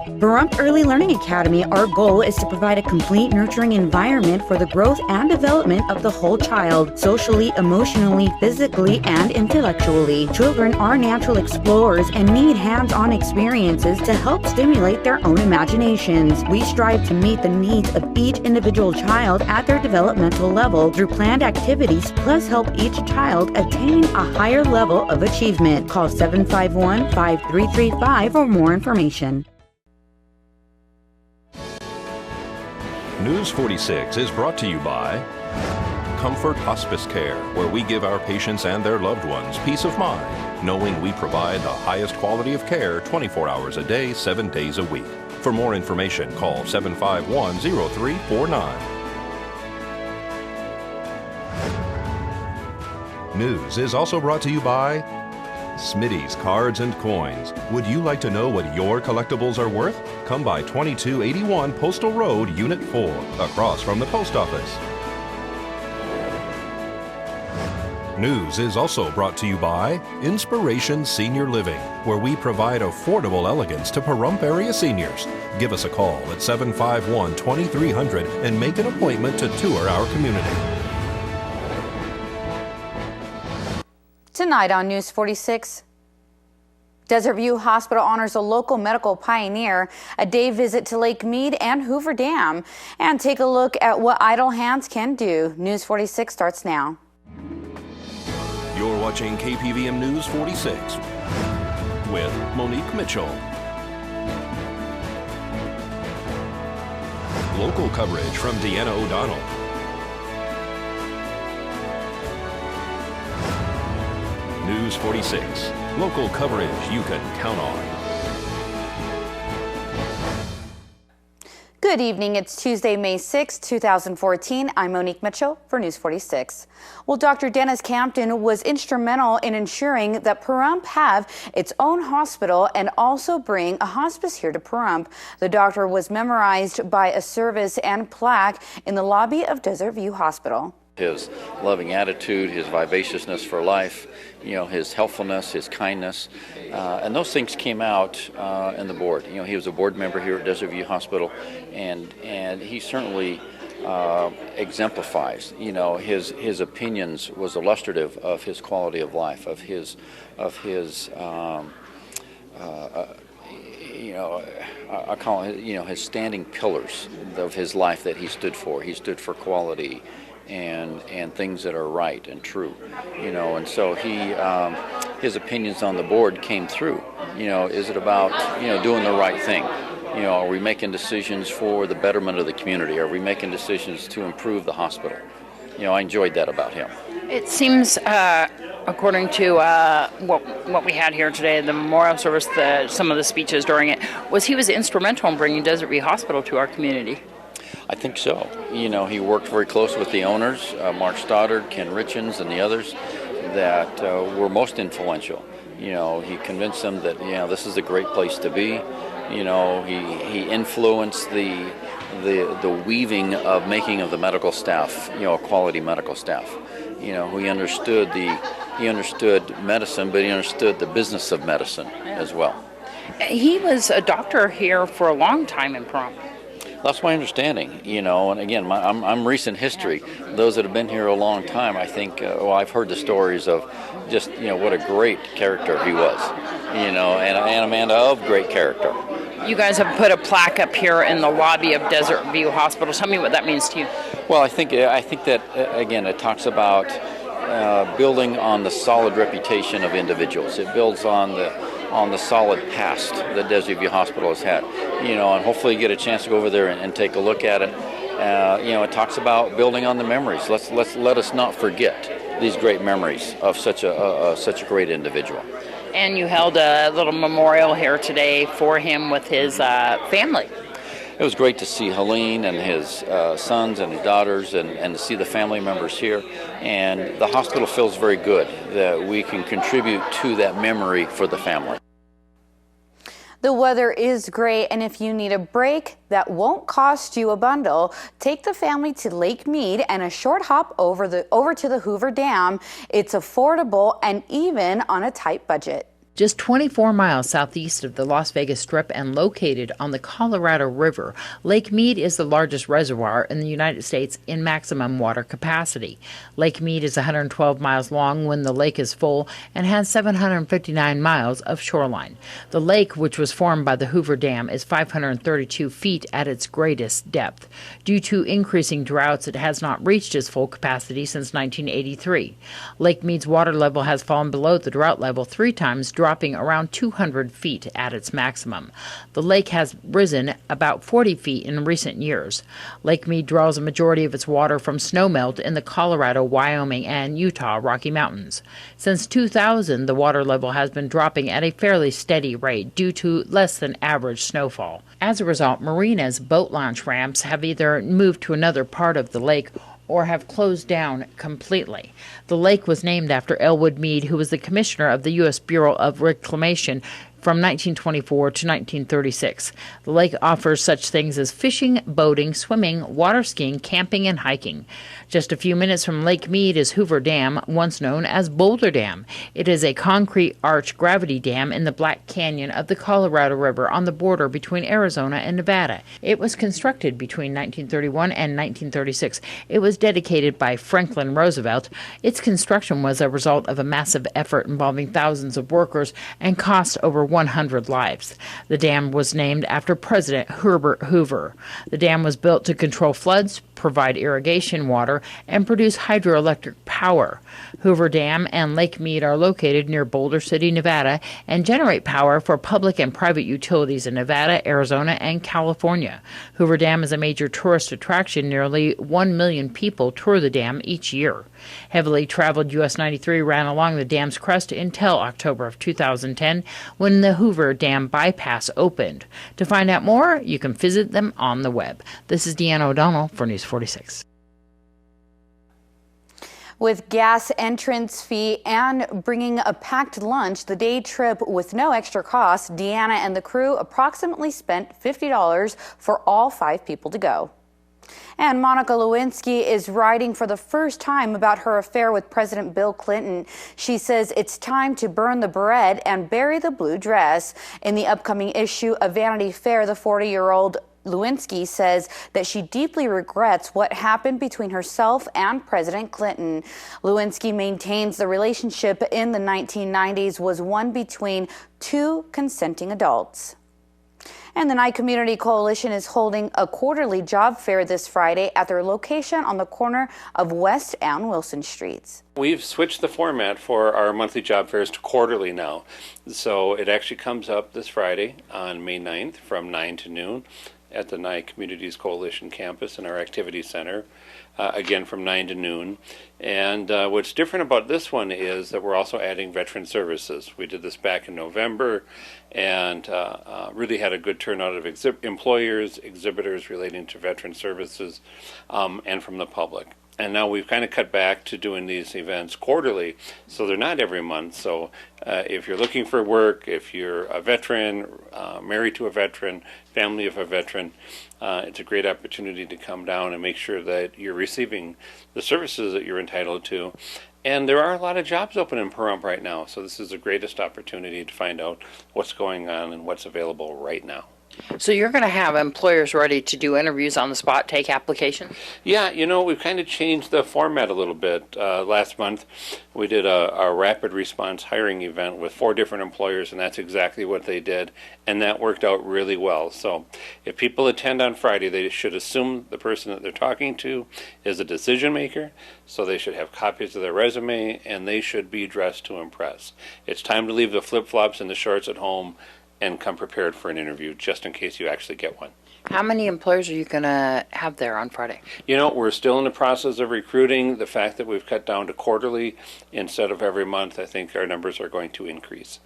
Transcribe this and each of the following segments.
Pahrump Early Learning Academy, our goal is to provide a complete nurturing environment for the growth and development of the whole child, socially, emotionally, physically, and intellectually. Children are natural explorers and need hands-on experiences to help stimulate their own imaginations. We strive to meet the needs of each individual child at their developmental level through planned activities, plus help each child attain a higher level of achievement. Call 751-5335 for more information. News 46 is brought to you by Comfort Hospice Care, where we give our patients and their loved ones peace of mind, knowing we provide the highest quality of care 24 hours a day, 7 days a week. For more information, call 751-0349. News is also brought to you by Smitty's Cards and Coins. Would you like to know what your collectibles are worth? Come by 2281 Postal Road, Unit 4, across from the post office. News is also brought to you by Inspiration Senior Living, where we provide affordable elegance to Pahrump area seniors. Give us a call at 751-2300 and make an appointment to tour our community. Tonight on News 46, Desert View Hospital honors a local medical pioneer, a day visit to Lake Mead and Hoover Dam, and take a look at what idle hands can do. News 46 starts now. You're watching KPVM News 46 with Monique Mitchell. Local coverage from Deanna O'Donnell. News 46, local coverage you can count on. Good evening. It's Tuesday, May 6, 2014. I'm Monique Mitchell for News 46. Well, Dr. Dennis Campton was instrumental in ensuring that Pahrump have its own hospital and also bring a hospice here to Pahrump. The doctor was memorized by a service and plaque in the lobby of Desert View Hospital. His loving attitude, his vivaciousness for life, his helpfulness, his kindness, and those things came out in the board. He was a board member here at Desert View Hospital, and he certainly exemplifies. His opinions was illustrative of his quality of life, of his I call it, his standing pillars of his life that he stood for. He stood for quality and things that are right and true, and so his opinions on the board came through. Is it about, doing the right thing? Are we making decisions for the betterment of the community? Are we making decisions to improve the hospital? I enjoyed that about him. It seems, according to what we had here today, the memorial service, some of the speeches during it, he was instrumental in bringing Desert View Hospital to our community. I think so. He worked very close with the owners, Mark Stoddard, Ken Richens, and the others that were most influential. He convinced them that, this is a great place to be. He influenced the weaving of making of the medical staff, a quality medical staff. He understood medicine, but he understood the business of medicine as well. He was a doctor here for a long time in Pahrump. That's my understanding, and again, I'm recent history. Those that have been here a long time, I think, I've heard the stories of just, what a great character he was, and a man of great character. You guys have put a plaque up here in the lobby of Desert View Hospital. Tell me what that means to you. Well, I think that, again, it talks about building on the solid reputation of individuals. It builds on the solid past that Desert View Hospital has had, and hopefully you get a chance to go over there and take a look at it. It talks about building on the memories. Let us not forget these great memories of such a great individual. And you held a little memorial here today for him with his family. It was great to see Helene and his sons and his daughters and to see the family members here. And the hospital feels very good that we can contribute to that memory for the family. The weather is great, and if you need a break that won't cost you a bundle, take the family to Lake Mead and a short hop over to the Hoover Dam. It's affordable and even on a tight budget. Just 24 miles southeast of the Las Vegas Strip and located on the Colorado River, Lake Mead is the largest reservoir in the United States in maximum water capacity. Lake Mead is 112 miles long when the lake is full and has 759 miles of shoreline. The lake, which was formed by the Hoover Dam, is 532 feet at its greatest depth. Due to increasing droughts, it has not reached its full capacity since 1983. Lake Mead's water level has fallen below the drought level 3 times, dropping around 200 feet at its maximum. The lake has risen about 40 feet in recent years. Lake Mead draws a majority of its water from snowmelt in the Colorado, Wyoming, and Utah Rocky Mountains. Since 2000, the water level has been dropping at a fairly steady rate due to less than average snowfall. As a result, marinas, boat launch ramps have either moved to another part of the lake or have closed down completely. The lake was named after Elwood Mead, who was the commissioner of the U.S. Bureau of Reclamation from 1924 to 1936. The lake offers such things as fishing, boating, swimming, water skiing, camping, and hiking. Just a few minutes from Lake Mead is Hoover Dam, once known as Boulder Dam. It is a concrete arch gravity dam in the Black Canyon of the Colorado River on the border between Arizona and Nevada. It was constructed between 1931 and 1936. It was dedicated by Franklin Roosevelt. Its construction was a result of a massive effort involving thousands of workers and cost over 100 lives. The dam was named after President Herbert Hoover. The dam was built to control floods, provide irrigation water, and produce hydroelectric power. Hoover Dam and Lake Mead are located near Boulder City, Nevada, and generate power for public and private utilities in Nevada, Arizona, and California. Hoover Dam is a major tourist attraction. Nearly 1 million people tour the dam each year. Heavily traveled US 93 ran along the dam's crest until October of 2010, when the Hoover Dam bypass opened. To find out more, you can visit them on the web. This is Deanna O'Donnell for News 46. With gas entrance fee and bringing a packed lunch, the day trip with no extra cost, Deanna and the crew approximately spent $50 for all 5 people to go. And Monica Lewinsky is writing for the first time about her affair with President Bill Clinton. She says it's time to burn the bread and bury the blue dress. In the upcoming issue of Vanity Fair, the 40-year-old Lewinsky says that she deeply regrets what happened between herself and President Clinton. Lewinsky maintains the relationship in the 1990s was one between 2 consenting adults. And the Nye Community Coalition is holding a quarterly job fair this Friday at their location on the corner of West and Wilson Streets. We've switched the format for our monthly job fairs to quarterly now. So it actually comes up this Friday on May 9th from 9 to noon at the Nye Communities Coalition campus in our activity center, again from 9 to noon. And what's different about this one is that we're also adding veteran services. We did this back in November and really had a good turnout of employers, exhibitors relating to veteran services, and from the public. And now we've kind of cut back to doing these events quarterly, so they're not every month. So if you're looking for work, if you're a veteran, married to a veteran, family of a veteran, it's a great opportunity to come down and make sure that you're receiving the services that you're entitled to. And there are a lot of jobs open in Pahrump right now, so this is the greatest opportunity to find out what's going on and what's available right now. So you're going to have employers ready to do interviews on the spot, take applications? Yeah, you know, we've kind of changed the format a little bit. Last month we did a rapid response hiring event with 4 different employers, and that's exactly what they did, and that worked out really well. So if people attend on Friday, they should assume the person that they're talking to is a decision maker, so they should have copies of their resume, and they should be dressed to impress. It's time to leave the flip-flops and the shorts at home and come prepared for an interview, just in case you actually get one. How many employers are you going to have there on Friday? You know, we're still in the process of recruiting. The fact that we've cut down to quarterly instead of every month, I think our numbers are going to increase.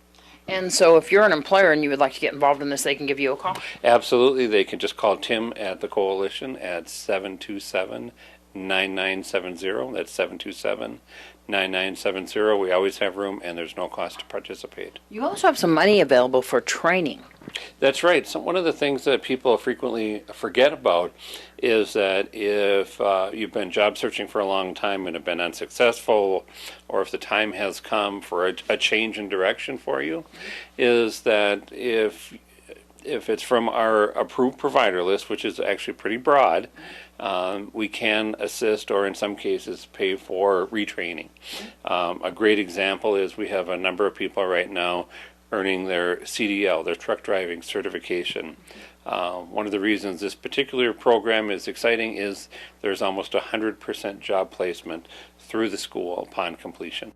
And so if you're an employer and you would like to get involved in this, they can give you a call? Absolutely. They can just call Tim at the Coalition at 727-9970. That's 727-9970. We always have room, and there's no cost to participate. You also have some money available for training. That's right. So one of the things that people frequently forget about is that if you've been job searching for a long time and have been unsuccessful, or if the time has come for a change in direction for you, is that if it's from our approved provider list, which is actually pretty broad, we can assist or in some cases pay for retraining. A great example is we have a number of people right now earning their CDL, their truck driving certification. One of the reasons this particular program is exciting is there's almost 100% job placement through the school upon completion.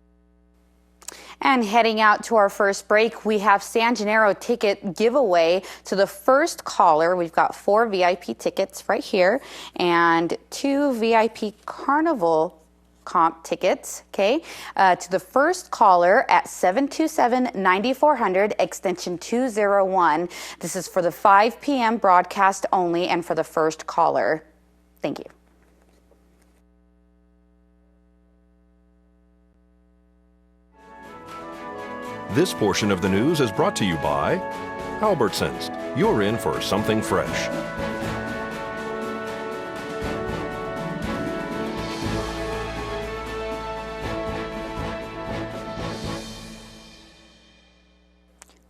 And heading out to our first break, we have San Gennaro ticket giveaway to the first caller. We've got 4 VIP tickets right here and 2 VIP Carnival comp tickets, okay, to the first caller at 727-9400 extension 201. This is for the 5 p.m. broadcast only and for the first caller. Thank you. This portion of the news is brought to you by Albertsons. You're in for something fresh.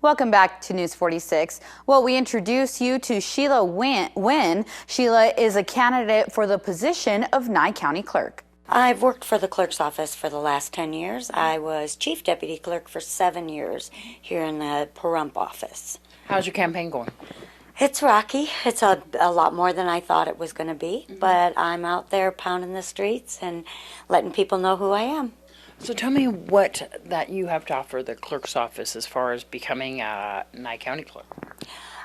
Welcome back to News 46. Well, we introduce you to Sheila Wynn. Sheila is a candidate for the position of Nye County Clerk. I've worked for the clerk's office for the last 10 years. I was chief deputy clerk for 7 years here in the Pahrump office. How's your campaign going? It's rocky. It's a lot more than I thought it was going to be, but I'm out there pounding the streets and letting people know who I am. So tell me what that you have to offer the clerk's office as far as becoming a Nye County clerk.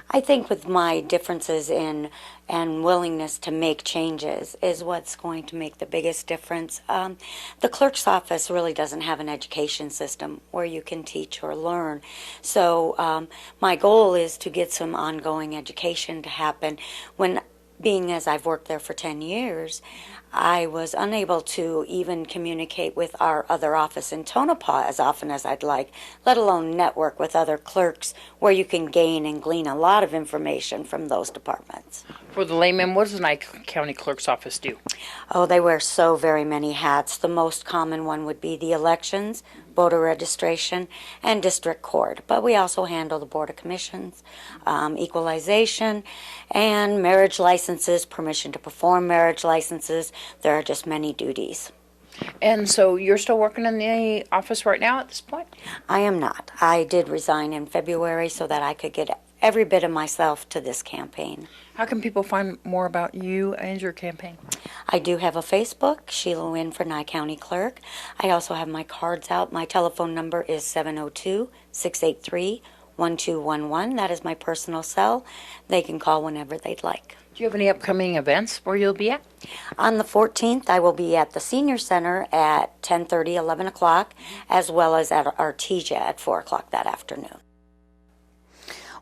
I think with my differences in and willingness to make changes is what's going to make the biggest difference. The clerk's office really doesn't have an education system where you can teach or learn. So my goal is to get some ongoing education to happen. Being as I've worked there for 10 years, I was unable to even communicate with our other office in Tonopah as often as I'd like, let alone network with other clerks where you can gain and glean a lot of information from those departments. For the layman, what does the Nye County Clerk's office do? Oh, they wear so very many hats. The most common one would be the elections, voter registration, and district court. But we also handle the Board of Commissions, equalization, and marriage licenses, permission to perform marriage licenses. There are just many duties. And so you're still working in the office right now at this point? I am not. I did resign in February so that I could get every bit of myself to this campaign. How can people find more about you and your campaign? I do have a Facebook, Sheila Wynn for Nye County Clerk. I also have my cards out. My telephone number is 702-683-1211. That is my personal cell. They can call whenever they'd like. Do you have any upcoming events where you'll be at? On the 14th, I will be at the Senior Center at 10:30, 11 o'clock, as well as at Artesia at 4 o'clock that afternoon.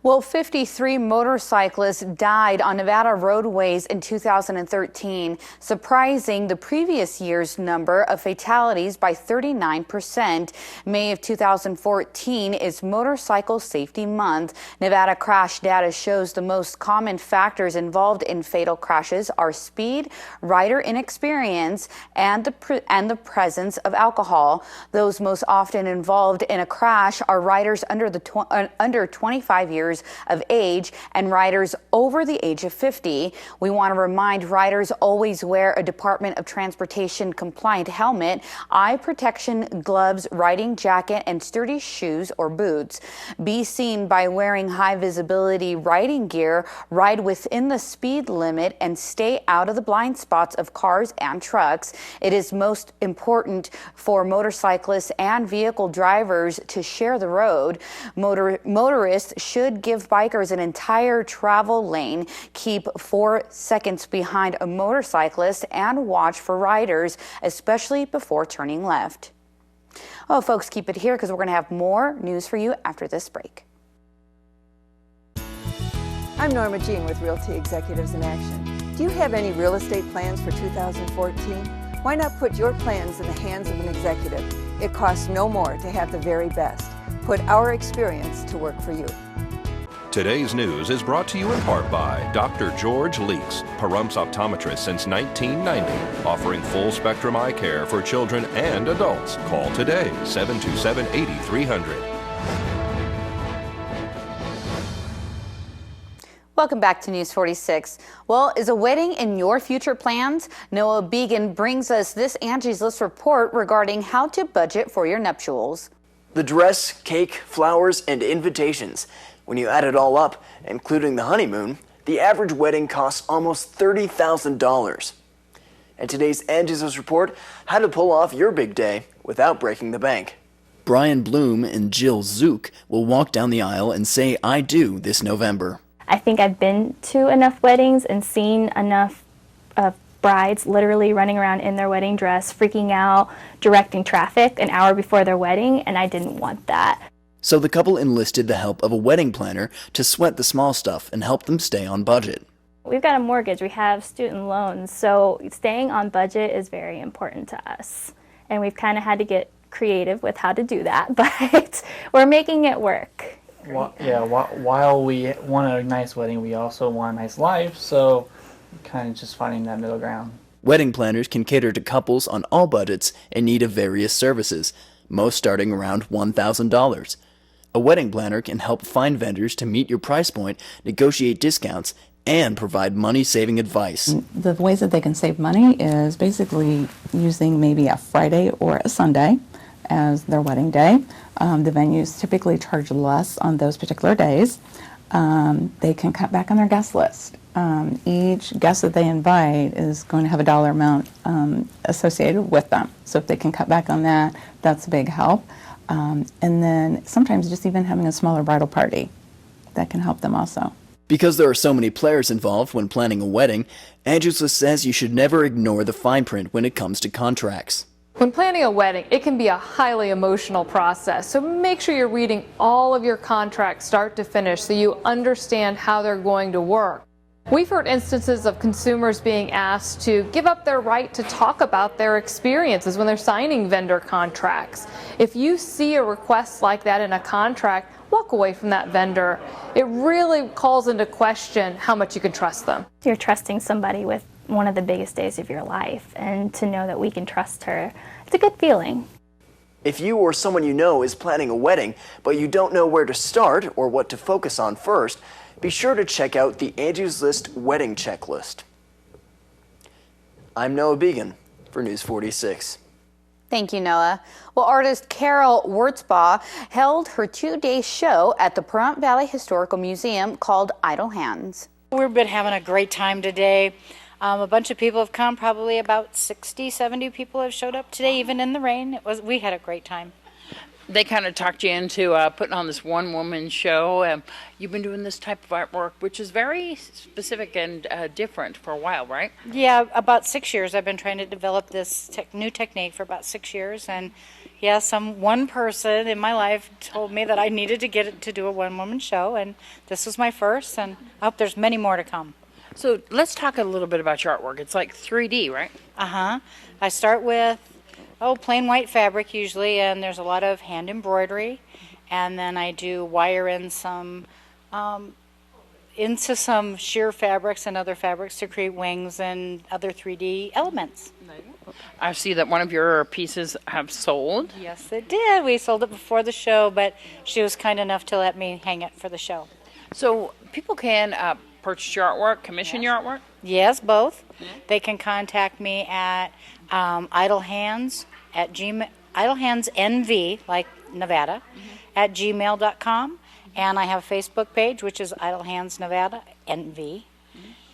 Well, 53 motorcyclists died on Nevada roadways in 2013, surprising the previous year's number of fatalities by 39%. May of 2014 is Motorcycle Safety Month. Nevada crash data shows the most common factors involved in fatal crashes are speed, rider inexperience, and the presence of alcohol. Those most often involved in a crash are riders under 25 years of age and riders over the age of 50. We want to remind riders always wear a Department of Transportation compliant helmet, eye protection, gloves, riding jacket, and sturdy shoes or boots. Be seen by wearing high visibility riding gear, ride within the speed limit, and stay out of the blind spots of cars and trucks. It is most important for motorcyclists and vehicle drivers to share the road. Motorists should give bikers an entire travel lane, keep 4 seconds behind a motorcyclist, and watch for riders, especially before turning left. Oh, folks, keep it here because we're going to have more news for you after this break. I'm Norma Jean with Realty Executives in Action. Do you have any real estate plans for 2014? Why not put your plans in the hands of an executive? It costs no more to have the very best. Put our experience to work for you. Today's news is brought to you in part by Dr. George Leeks, Pahrumps optometrist since 1990, offering full-spectrum eye care for children and adults. Call today, 727-8300. Welcome back to News 46. Well, is a wedding in your future plans? Noah Began brings us this Angie's List report regarding how to budget for your nuptials. The dress, cake, flowers, and invitations. When you add it all up, including the honeymoon, the average wedding costs almost $30,000. And today's Angie's List report, how to pull off your big day without breaking the bank. Brian Bloom and Jill Zook will walk down the aisle and say "I do" this November. I think I've been to enough weddings and seen enough of brides literally running around in their wedding dress, freaking out, directing traffic an hour before their wedding, and I didn't want that. So the couple enlisted the help of a wedding planner to sweat the small stuff and help them stay on budget. We've got a mortgage, we have student loans, so staying on budget is very important to us. And we've kind of had to get creative with how to do that, but we're making it work. While we want a nice wedding, we also want a nice life, so kind of just finding that middle ground. Wedding planners can cater to couples on all budgets in need of various services, most starting around $1,000. A wedding planner can help find vendors to meet your price point, negotiate discounts, and provide money-saving advice. The ways that they can save money is basically using maybe a Friday or a Sunday as their wedding day. The venues typically charge less on those particular days. They can cut back on their guest list. Each guest that they invite is going to have a dollar amount associated with them. So if they can cut back on that, that's a big help. And then sometimes just even having a smaller bridal party, that can help them also. Because there are so many players involved when planning a wedding, Angie's List says you should never ignore the fine print when it comes to contracts. When planning a wedding, it can be a highly emotional process, so make sure you're reading all of your contracts start to finish so you understand how they're going to work. We've heard instances of consumers being asked to give up their right to talk about their experiences when they're signing vendor contracts. If you see a request like that in a contract, walk away from that vendor. It really calls into question how much you can trust them. You're trusting somebody with one of the biggest days of your life, and to know that we can trust her, it's a good feeling. If you or someone you know is planning a wedding, but you don't know where to start or what to focus on first, be sure to check out the Angie's List Wedding Checklist. I'm Noah Began for News 46. Thank you, Noah. Well, artist Carol Wurtzbaugh held her two-day show at the Pahrump Valley Historical Museum called Idle Hands. We've been having a great time today. A bunch of people have come, probably about 60, 70 people have showed up today, even in the rain. We had a great time. They kind of talked you into putting on this one-woman show. You've been doing this type of artwork, which is very specific and different for a while, right? Yeah, about 6 years. I've been trying to develop this new technique for about 6 years. And yeah, one person in my life told me that I needed to get it to do a one-woman show. And this was my first, and I hope there's many more to come. So let's talk a little bit about your artwork. It's like 3D, right? Uh-huh. I start with plain white fabric usually, and there's a lot of hand embroidery, and then I do wire in some into some sheer fabrics and other fabrics to create wings and other 3D elements. I see that one of your pieces have sold. Yes, it did. We sold it before the show, but she was kind enough to let me hang it for the show. So people can purchase your artwork, commission your artwork? Yes, both. Mm-hmm. They can contact me at idlehandsnv, like Nevada, at gmail.com. And I have a Facebook page, which is Idle Hands Nevada, NV.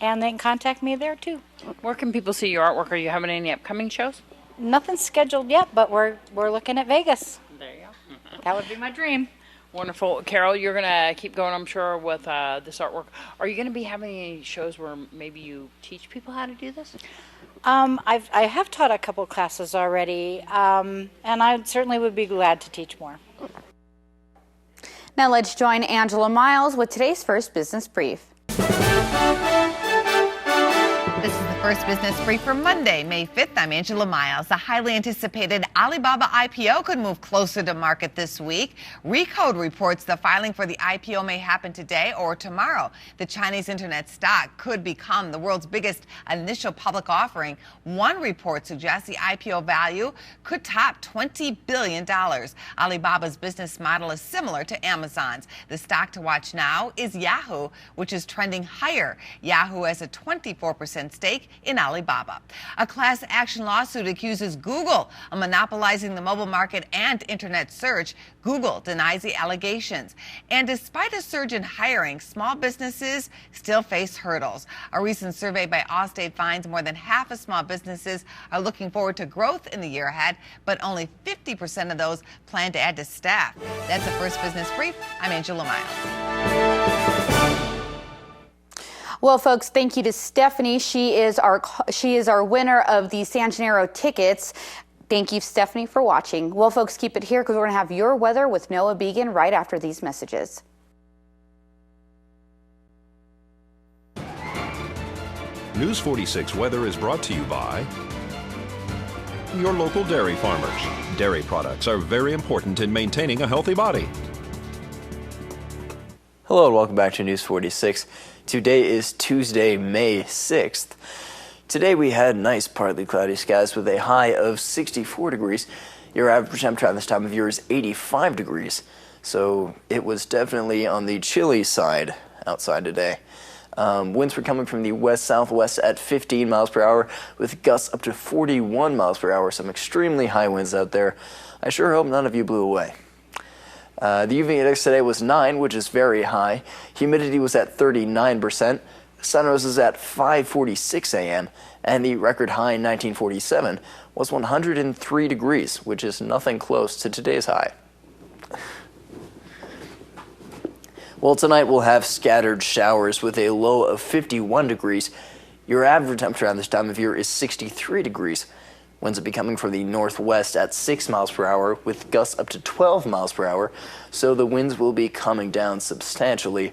And they can contact me there, too. Where can people see your artwork? Are you having any upcoming shows? Nothing's scheduled yet, but we're looking at Vegas. There you go. That would be my dream. Wonderful. Carol, you're going to keep going, I'm sure, with this artwork. Are you going to be having any shows where maybe you teach people how to do this? I have taught a couple classes already, and I certainly would be glad to teach more. Now let's join Angela Miles with today's first business brief. This is the First Business Brief for Monday, May 5th. I'm Angela Miles. The highly anticipated Alibaba IPO could move closer to market this week. Recode reports the filing for the IPO may happen today or tomorrow. The Chinese internet stock could become the world's biggest initial public offering. One report suggests the IPO value could top $20 billion. Alibaba's business model is similar to Amazon's. The stock to watch now is Yahoo, which is trending higher. Yahoo has a 24% stake in Alibaba. A class action lawsuit accuses Google of monopolizing the mobile market and internet search. Google denies the allegations. And despite a surge in hiring, small businesses still face hurdles. A recent survey by Allstate finds more than half of small businesses are looking forward to growth in the year ahead, but only 50% of those plan to add to staff. That's the First Business Brief. I'm Angela Miles. Well, folks, thank you to Stephanie. She is our winner of the San Gennaro tickets. Thank you, Stephanie, for watching. Well, folks, keep it here because we're going to have your weather with Noah Began right after these messages. News 46 weather is brought to you by your local dairy farmers. Dairy products are very important in maintaining a healthy body. Hello and welcome back to News 46. Today is Tuesday, May 6th. Today we had nice partly cloudy skies with a high of 64 degrees. Your average temperature at this time of year is 85 degrees. So it was definitely on the chilly side outside today. Winds were coming from the west-southwest at 15 miles per hour with gusts up to 41 miles per hour. Some extremely high winds out there. I sure hope none of you blew away. The UV index today was 9, which is very high. Humidity was at 39%. Sunrise is at 5:46 a.m. and the record high in 1947 was 103 degrees, which is nothing close to today's high. Well, tonight we'll have scattered showers with a low of 51 degrees. Your average temperature at this time of year is 63 degrees. Winds will be coming from the northwest at 6 miles per hour with gusts up to 12 miles per hour, so the winds will be coming down substantially,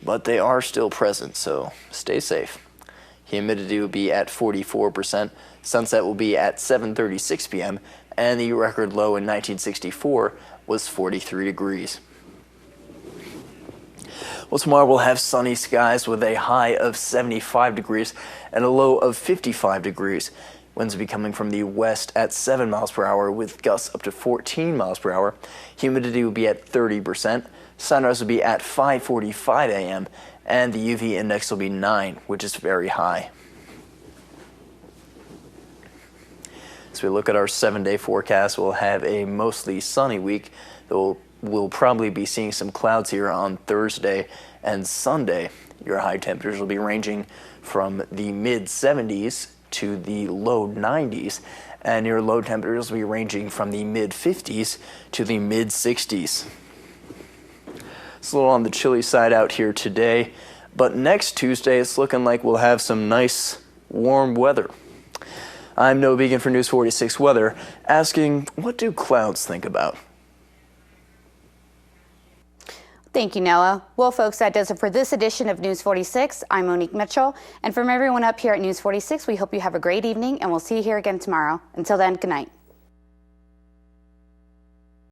but they are still present, so stay safe. Humidity will be at 44%, sunset will be at 7:36 p.m., and the record low in 1964 was 43 degrees. Well, tomorrow we'll have sunny skies with a high of 75 degrees and a low of 55 degrees. Winds will be coming from the west at 7 miles per hour with gusts up to 14 miles per hour. Humidity will be at 30%. Sunrise will be at 5:45 a.m. and the UV index will be 9, which is very high. As we look at our 7-day forecast, we'll have a mostly sunny week. We'll probably be seeing some clouds here on Thursday and Sunday. Your high temperatures will be ranging from the mid-70s to the low 90s, and your low temperatures will be ranging from the mid-50s to the mid-60s. It's a little on the chilly side out here today, but next Tuesday it's looking like we'll have some nice warm weather. I'm Noah Began for News 46 Weather, asking, what do clouds think about? Thank you, Noah. Well, folks, that does it for this edition of News 46. I'm Monique Mitchell. And from everyone up here at News 46, we hope you have a great evening, and we'll see you here again tomorrow. Until then, good night.